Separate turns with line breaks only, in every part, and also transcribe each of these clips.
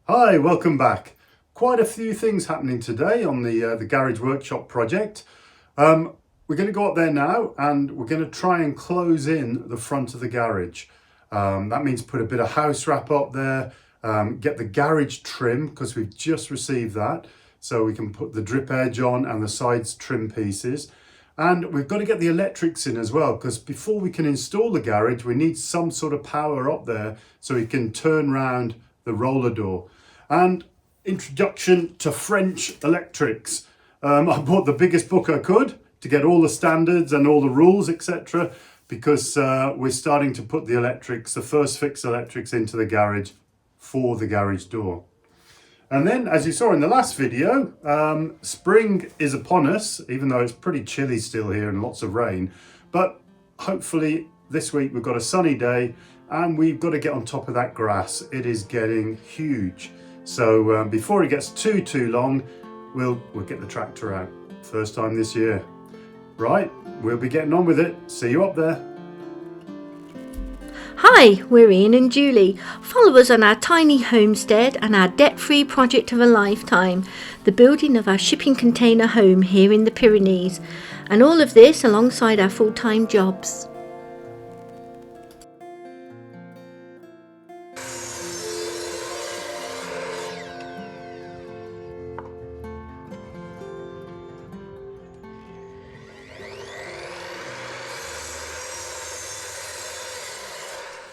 Hi, welcome back. Quite a few things happening today on the Garage Workshop project. We're going to go up there now and we're going to try and close in the front of the garage. That means put a bit of house wrap up there, get the garage trim because we've just received that. So we can put the drip edge on and the sides trim pieces. And we've got to get the electrics in as well, because before we can install the garage, we need some sort of power up there so we can turn round the roller door. And introduction to French electrics. I bought the biggest book I could to get all the standards and all the rules, etc. Because we're starting to put the electrics, the first fix electrics into the garage for the garage door. And then, as you saw in the last video, spring is upon us, even though it's pretty chilly still here and lots of rain. But hopefully this week we've got a sunny day and we've got to get on top of that grass. It is getting huge. So before it gets too long, we'll get the tractor out. First time this year. Right, we'll be getting on with it. See you up there.
Hi, we're Ian and Julie. Follow us on our tiny homestead and our debt-free project of a lifetime, the building of our shipping container home here in the Pyrenees, and all of this alongside our full-time jobs.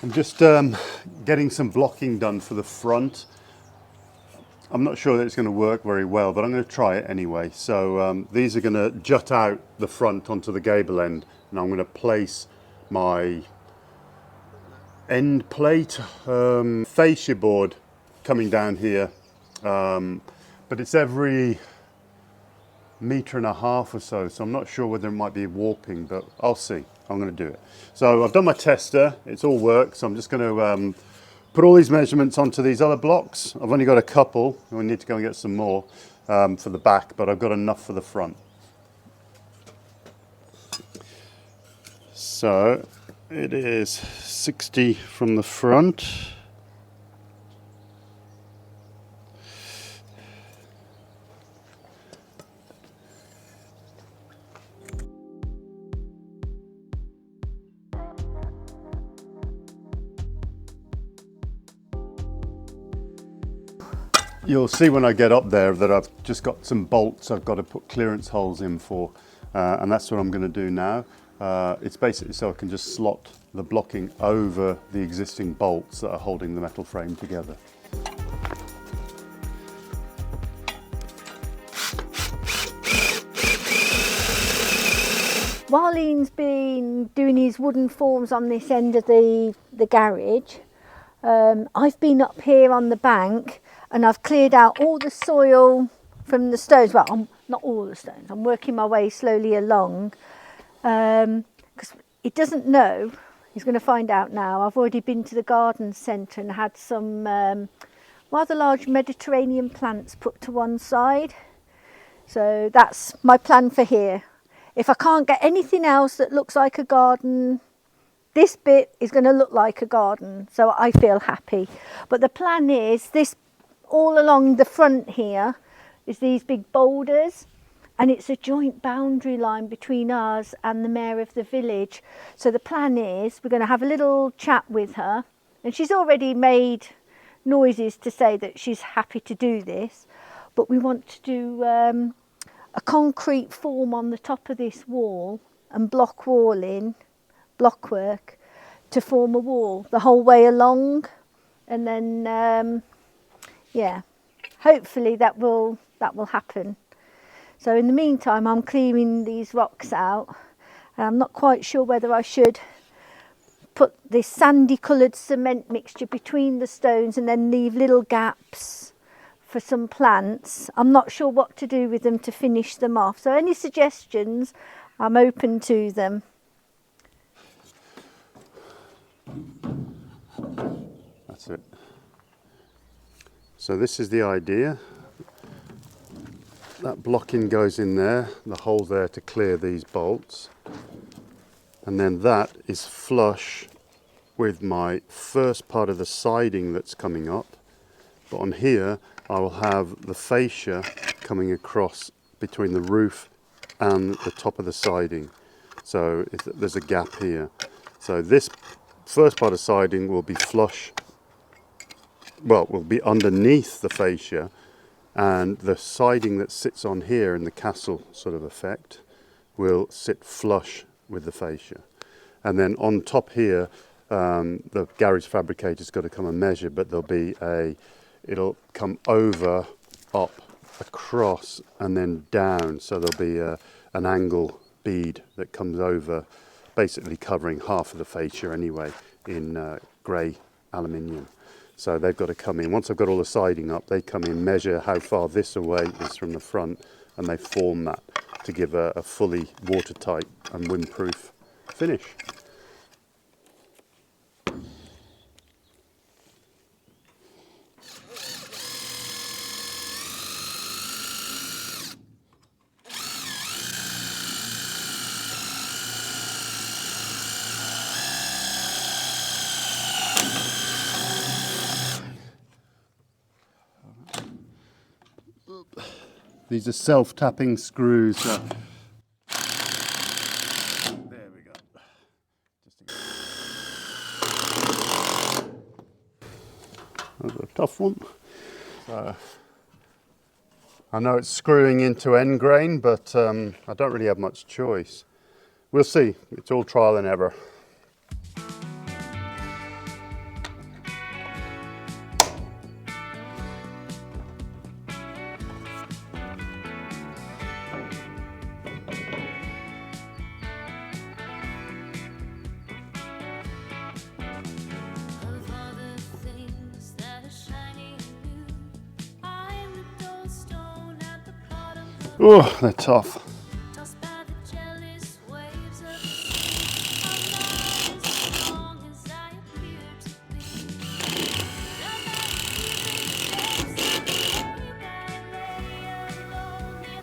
I'm just getting some blocking done for the front. I'm not sure that it's going to work very well, but I'm going to try it anyway. So these are going to jut out the front onto the gable end, and I'm going to place my end plate fascia board coming down here, but it's every 1.5 meters or so, so I'm not sure whether it might be warping, but I'll see. I'm going to do it. So I've done my tester, it's all worked, so I'm just going to put all these measurements onto these other blocks. I've only got a couple, we need to go and get some more for the back, but I've got enough for the front. So it is 60 from the front. You'll see when I get up there that I've just got some bolts I've got to put clearance holes in for, and that's what I'm going to do now. It's basically so I can just slot the blocking over the existing bolts that are holding the metal frame together.
While Ian's been doing his wooden forms on this end of the garage, I've been up here on the bank and I've cleared out all the soil from the stones. Well, not all the stones. I'm working my way slowly along because he doesn't know. He's going to find out now. I've already been to the garden centre and had some rather large Mediterranean plants put to one side. So that's my plan for here. If I can't get anything else that looks like a garden, this bit is going to look like a garden, so I feel happy. But the plan is this all along the front here is these big boulders, and it's a joint boundary line between us and the mayor of the village. So the plan is we're going to have a little chat with her, and she's already made noises to say that she's happy to do this, but we want to do a concrete form on the top of this wall and block work to form a wall the whole way along, and then yeah, hopefully that will happen. So in the meantime I'm clearing these rocks out, and I'm not quite sure whether I should put this sandy coloured cement mixture between the stones and then leave little gaps for some plants. I'm not sure what to do with them to finish them off, so any suggestions, I'm open to them.
That's it. So this is the idea. That blocking goes in there, the hole there to clear these bolts, and then that is flush with my first part of the siding that's coming up, But on here, I will have the fascia coming across between the roof and the top of the siding. So there's a gap here. So this first part of siding will be flush, well, will be underneath the fascia, and the siding that sits on here in the castle sort of effect will sit flush with the fascia. And then on top here, the garage fabricator's got to come and measure, but there'll be it'll come over, up, across, and then down. So there'll be an angle bead that comes over, basically covering half of the fascia anyway, in grey aluminium. So they've got to come in. Once I've got all the siding up, they come in, measure how far this away is from the front, and they form that to give a fully watertight and windproof finish. These are self-tapping screws. There we go. That's a tough one. So, I know it's screwing into end grain, but I don't really have much choice. We'll see. It's all trial and error. Oh, they're tough.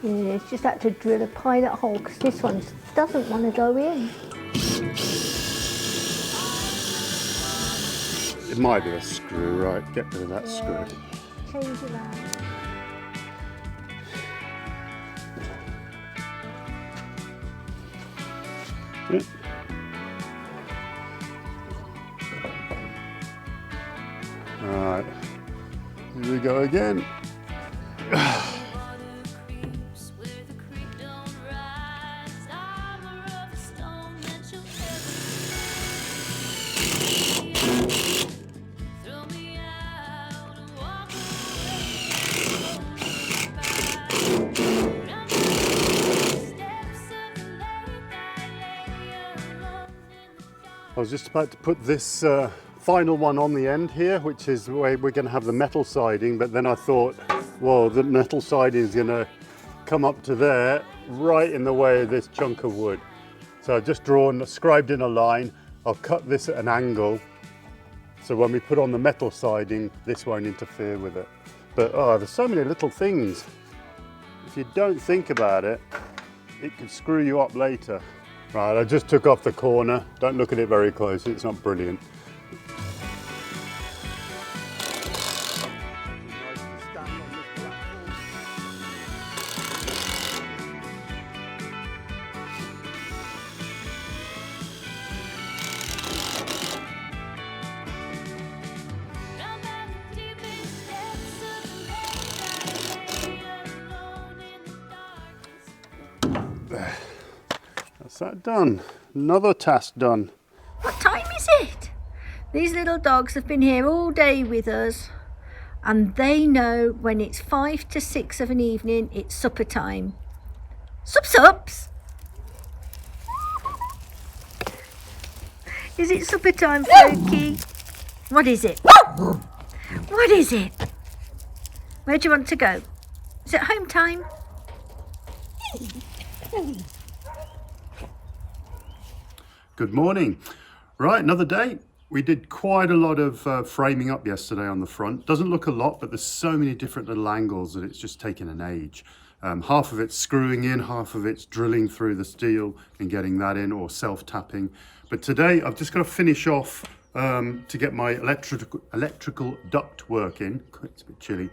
Yeah, it's just had to drill a pilot hole because this one doesn't want to go in.
It might be a screw, right? Get rid of that screw.
Change it around.
Yep. Alright, here we go again. I was just about to put this final one on the end here, which is where we're going to have the metal siding, but then I thought, well, the metal siding is going to come up to there, right in the way of this chunk of wood. So I've just scribed in a line. I'll cut this at an angle, so when we put on the metal siding, this won't interfere with it. But there's so many little things. If you don't think about it, it could screw you up later. Right, I just took off the corner. Don't look at it very closely, it's not brilliant. That's that done. Another task done.
What time is it? These little dogs have been here all day with us, and they know when it's 5 to 6 of an evening, it's supper time. Sups! Is it supper time, Floki? What is it? What is it? Where do you want to go? Is it home time?
Good morning. Right, another day. We did quite a lot of framing up yesterday on the front. Doesn't look a lot, but there's so many different little angles that it's just taken an age. Half of it's screwing in, half of it's drilling through the steel and getting that in, or self-tapping. But today I've just got to finish off to get my electrical duct work in. It's a bit chilly.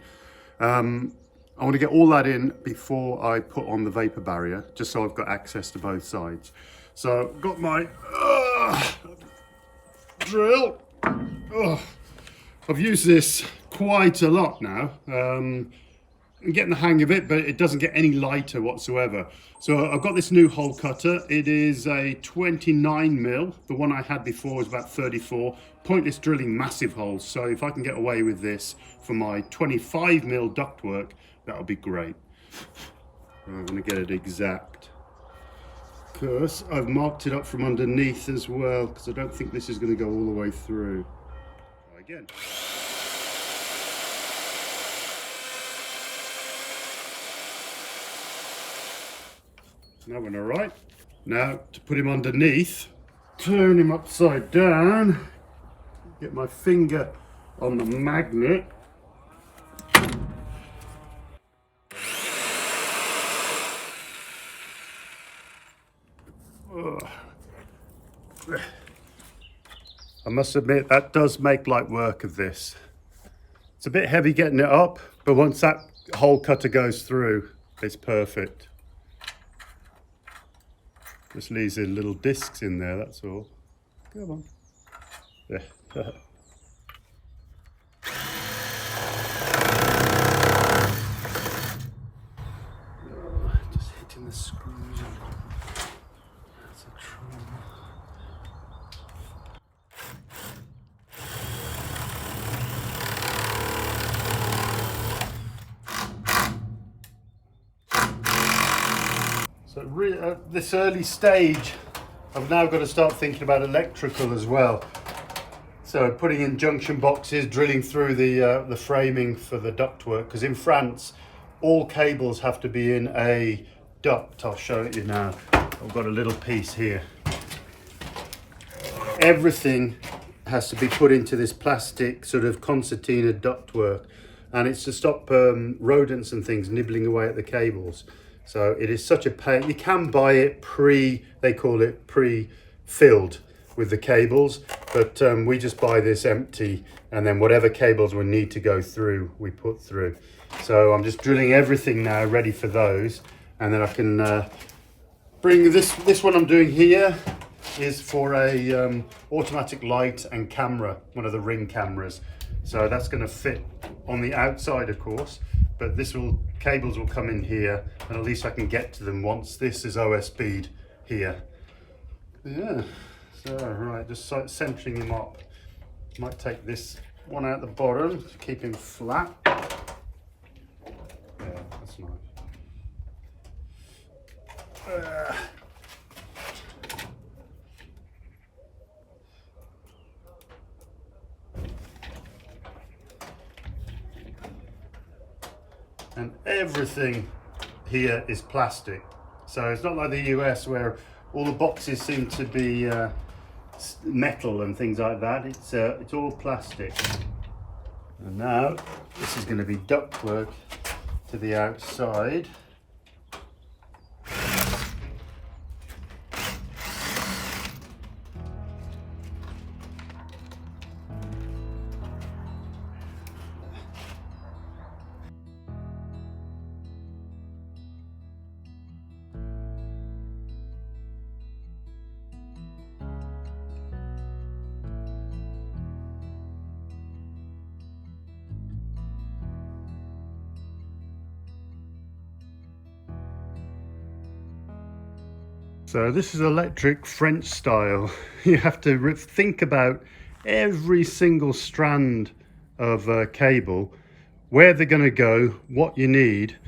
I want to get all that in before I put on the vapor barrier, just so I've got access to both sides. So I've got my drill. I've used this quite a lot now. I'm getting the hang of it, but it doesn't get any lighter whatsoever. So I've got this new hole cutter. It is a 29mm. The one I had before was about 34. Pointless drilling massive holes. So if I can get away with this for my 25mm ductwork, that'll be great. I'm going to get it exact, because I've marked it up from underneath as well, because I don't think this is going to go all the way through. Again. That went all right. Now to put him underneath, turn him upside down, get my finger on the magnet. I must admit, that does make light work of this. It's a bit heavy getting it up, but once that hole cutter goes through, it's perfect. Just leaves the little discs in there, that's all. Come on. Yeah. Just hitting the screws. That's a trouble. So at this early stage, I've now got to start thinking about electrical as well. So putting in junction boxes, drilling through the framing for the ductwork, because in France, all cables have to be in a duct. I'll show it you now. I've got a little piece here. Everything has to be put into this plastic sort of concertina ductwork, and it's to stop rodents and things nibbling away at the cables. So it is such a pain. You can buy it they call it pre-filled with the cables, but we just buy this empty, and then whatever cables we need to go through, we put through. So I'm just drilling everything now, ready for those, and then I can bring this one I'm doing here is for a automatic light and camera, one of the Ring cameras. So that's going to fit on the outside, of course, but cables will come in here, and at least I can get to them once this is OSB'd here. Yeah, so right, just centering him up. Might take this one out the bottom to keep him flat. Yeah, that's nice. And everything here is plastic. So it's not like the US where all the boxes seem to be metal and things like that. It's all plastic. And now this is going to be ductwork to the outside. So this is electric French style. You have to think about every single strand of cable, where they're going to go, what you need,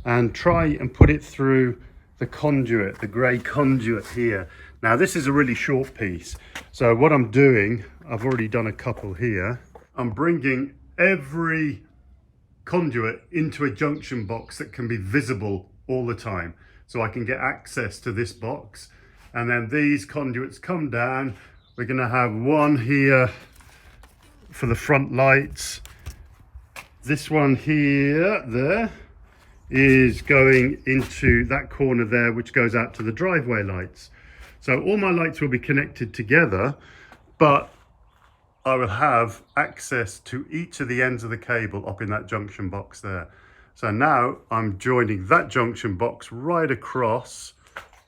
and try and put it through the conduit, the grey conduit here. Now this is a really short piece. So what I'm doing, I've already done a couple here. I'm bringing every conduit into a junction box that can be visible all the time. So I can get access to this box, and then these conduits come down. We're going to have one here for the front lights. This one here, there, is going into that corner there, which goes out to the driveway lights. So all my lights will be connected together, but I will have access to each of the ends of the cable up in that junction box there. So now I'm joining that junction box right across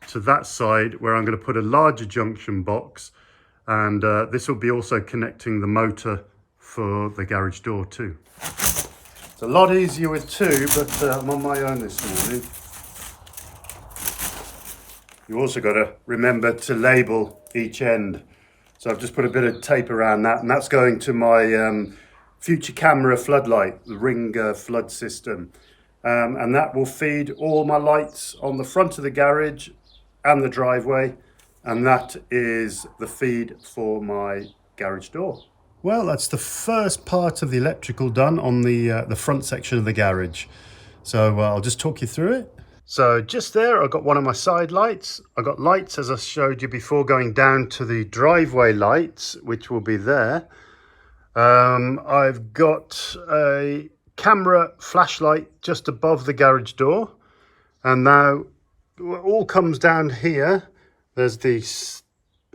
to that side where I'm going to put a larger junction box, and this will be also connecting the motor for the garage door too. It's a lot easier with two, but I'm on my own this morning. You also got to remember to label each end. So I've just put a bit of tape around that, and that's going to my future camera floodlight, the ring flood system. And that will feed all my lights on the front of the garage and the driveway, and that is the feed for my garage door. Well, that's the first part of the electrical done on the front section of the garage. So I'll just talk you through it. So just there, I've got one of my side lights. I've got lights, as I showed you before, going down to the driveway lights, which will be there. I've got a camera flashlight just above the garage door. And now it all comes down here. There's the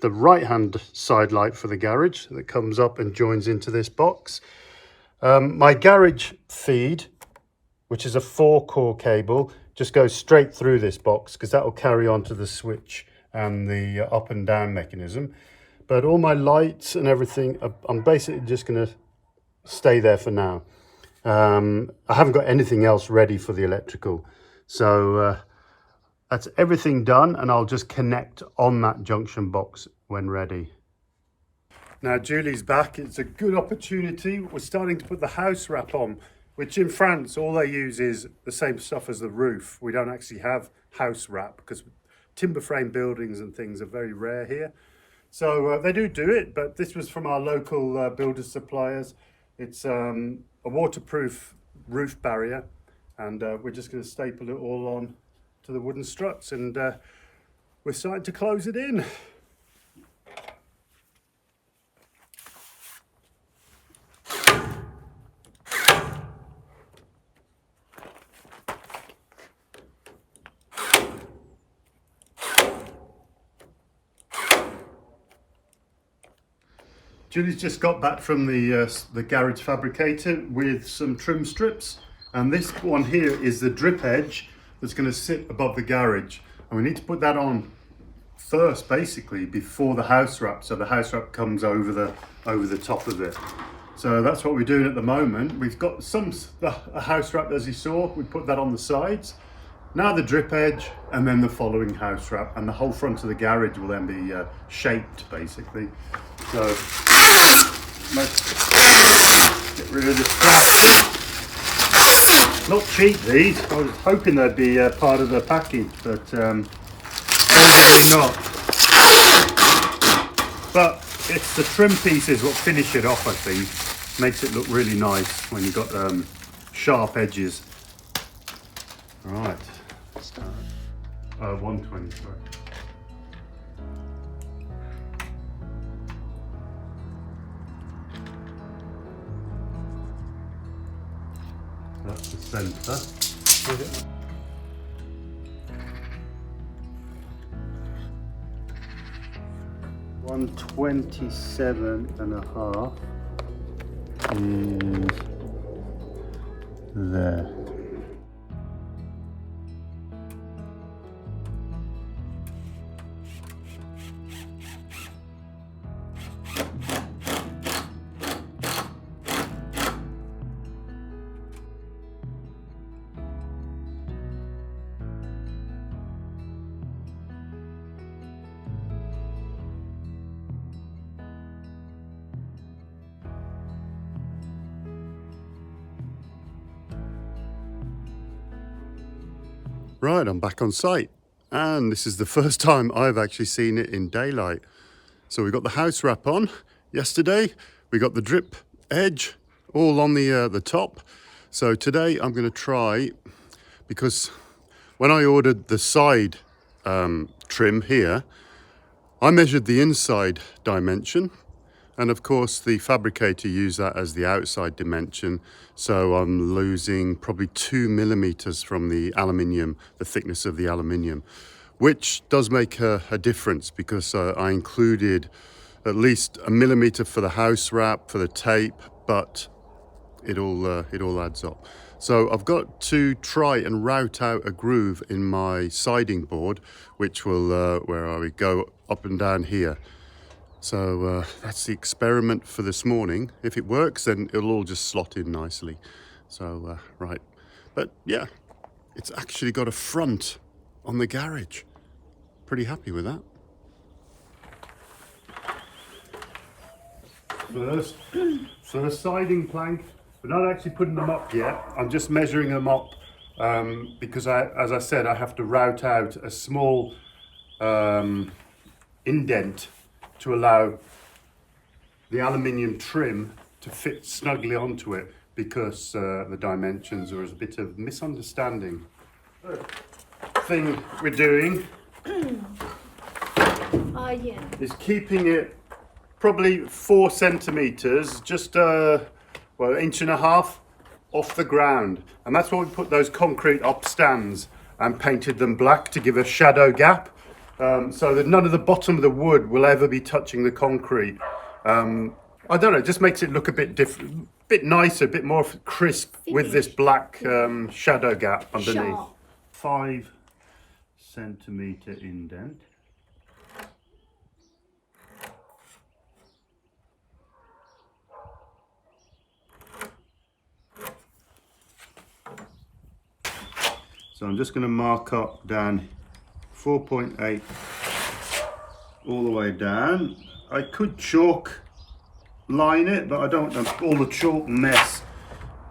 right-hand side light for the garage that comes up and joins into this box. My garage feed, which is a 4-core cable, just goes straight through this box because that will carry on to the switch and the up and down mechanism. But all my lights and everything, I'm basically just going to stay there for now. I haven't got anything else ready for the electrical. So that's everything done, and I'll just connect on that junction box when ready. Now Julie's back. It's a good opportunity. We're starting to put the house wrap on, which in France, all they use is the same stuff as the roof. We don't actually have house wrap because timber frame buildings and things are very rare here. So they do it, but this was from our local builder suppliers. It's a waterproof roof barrier, and we're just going to staple it all on to the wooden struts, and we're starting to close it in. Julie's just got back from the garage fabricator with some trim strips, and this one here is the drip edge that's going to sit above the garage, and we need to put that on first basically before the house wrap, so the house wrap comes over the top of it. So that's what we're doing at the moment. We've got a house wrap, as you saw. We put that on the sides. Now the drip edge, and then the following house wrap, and the whole front of the garage will then be shaped basically. So let's get rid of this plastic. Not cheap, these. I was hoping they'd be part of the package, but obviously not. But it's the trim pieces what finish it off, I think. Makes it look really nice when you've got sharp edges. Right. 120, sorry. That's the centre. 127.5 is there. Right, I'm back on site, and this is the first time I've actually seen it in daylight. So we got the house wrap on yesterday, we got the drip edge all on the top. So today I'm going to try, because when I ordered the side trim here, I measured the inside dimension, and of course the fabricator used that as the outside dimension. So I'm losing probably 2 millimeters from the aluminium, the thickness of the aluminium, which does make a difference, because I included at least a millimetre for the house wrap, for the tape, but it all adds up. So I've got to try and route out a groove in my siding board, which will, where are we, go up and down here. So that's the experiment for this morning. If it works, then it'll all just slot in nicely. So, right. But yeah, it's actually got a front on the garage. Pretty happy with that. First, so the siding plank, we're not actually putting them up yet. I'm just measuring them up because as I said, I have to route out a small indent to allow the aluminium trim to fit snugly onto it, because the dimensions are a bit of misunderstanding. Thing we're doing is keeping it probably 4 centimeters, just well, 1.5 inches off the ground, and that's why we put those concrete up stands and painted them black to give a shadow gap, so that none of the bottom of the wood will ever be touching the concrete. I don't know, it just makes it look a bit different, a bit nicer, a bit more crisp with this black shadow gap underneath. 5 centimeter indent. So I'm just going to mark up down 4.8 all the way down. I could chalk line it, but I don't want all the chalk mess,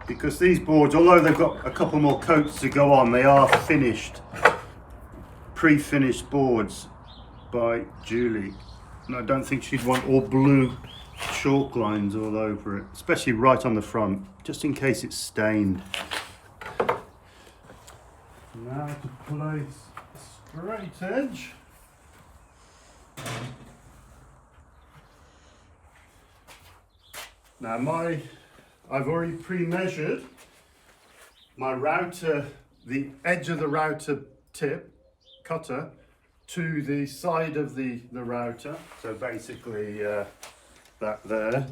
because these boards, although they've got a couple more coats to go on, they are finished, pre-finished boards by Julie, and I don't think she'd want all blue chalk lines all over it, especially right on the front, just in case it's stained. Now to place a straight edge. Now I've already pre-measured my router, the edge of the router tip, cutter, to the side of the router. So basically that there.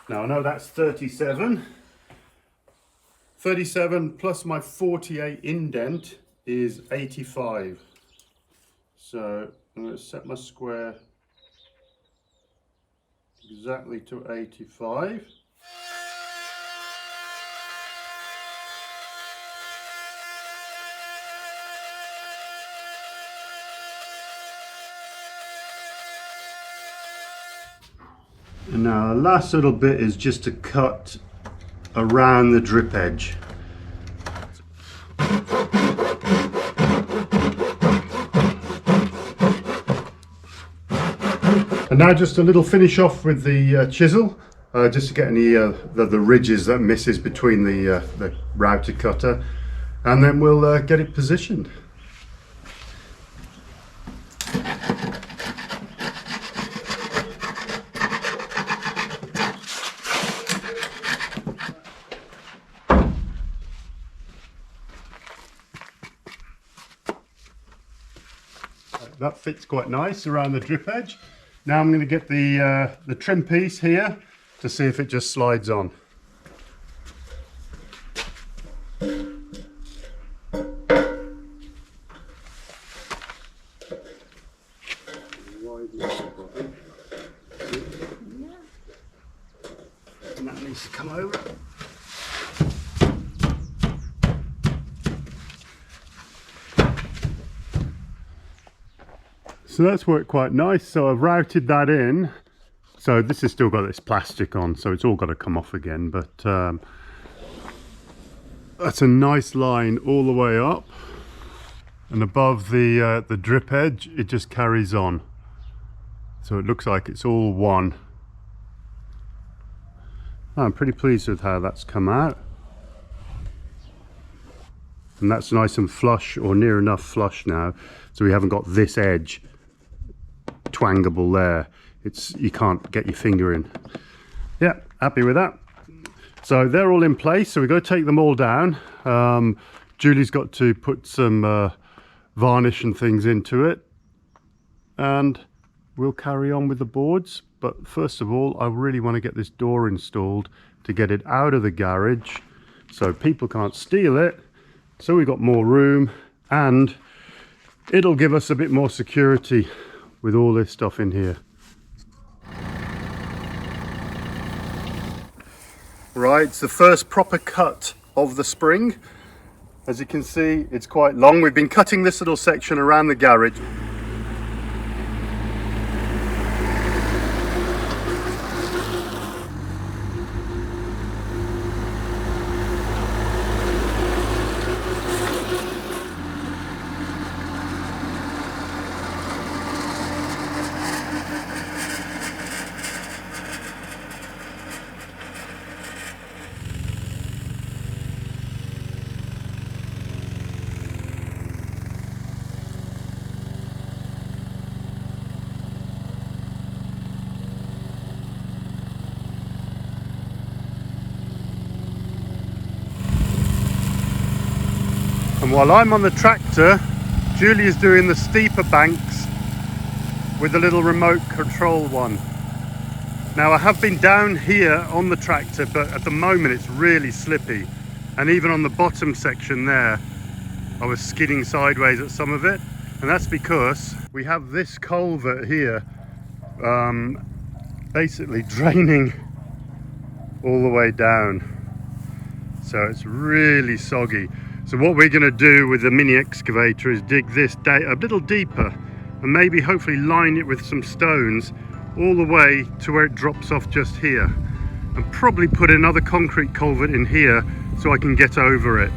Now I know that's 37. 37 plus my 48 indent is 85. So I'm going to set my square exactly to 85. And now the last little bit is just to cut around the drip edge. And now just a little finish off with the chisel, just to get any the ridges that misses between the router cutter, and then we'll get it positioned. That fits quite nice around the drip edge. Now I'm going to get the trim piece here to see if it just slides on. And that needs to come over. So that's worked quite nice. So I've routed that in. So this has still got this plastic on, so it's all got to come off again. But that's a nice line all the way up, and above the drip edge, it just carries on. So it looks like it's all one. I'm pretty pleased with how that's come out. And that's nice and flush, or near enough flush now, so we haven't got this edge twangable there. You can't get your finger in. Yeah, happy with that. So they're all in place, so we've got to take them all down. Julie's got to put some varnish and things into it, and we'll carry on with the boards. But first of all, I really want to get this door installed to get it out of the garage so people can't steal it. So we've got more room, and it'll give us a bit more security with all this stuff in here. Right, it's the first proper cut of the spring. As you can see, it's quite long. We've been cutting this little section around the garage. And while I'm on the tractor, Julie's doing the steeper banks with the little remote control one. Now I have been down here on the tractor, but at the moment it's really slippy. And even on the bottom section there, I was skidding sideways at some of it. And that's because we have this culvert here, basically draining all the way down. So it's really soggy. So what we're going to do with the mini excavator is dig this a little deeper and maybe hopefully line it with some stones all the way to where it drops off just here, and probably put another concrete culvert in here so I can get over it.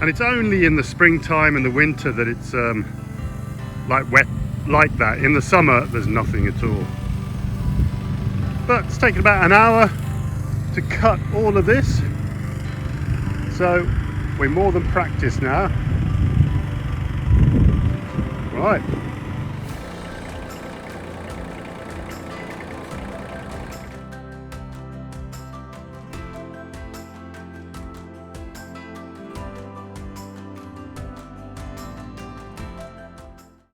And it's only in the springtime and the winter that it's like wet like that. In the summer there's nothing at all. But it's taken about an hour to cut all of this, so we're more than practiced now. Right.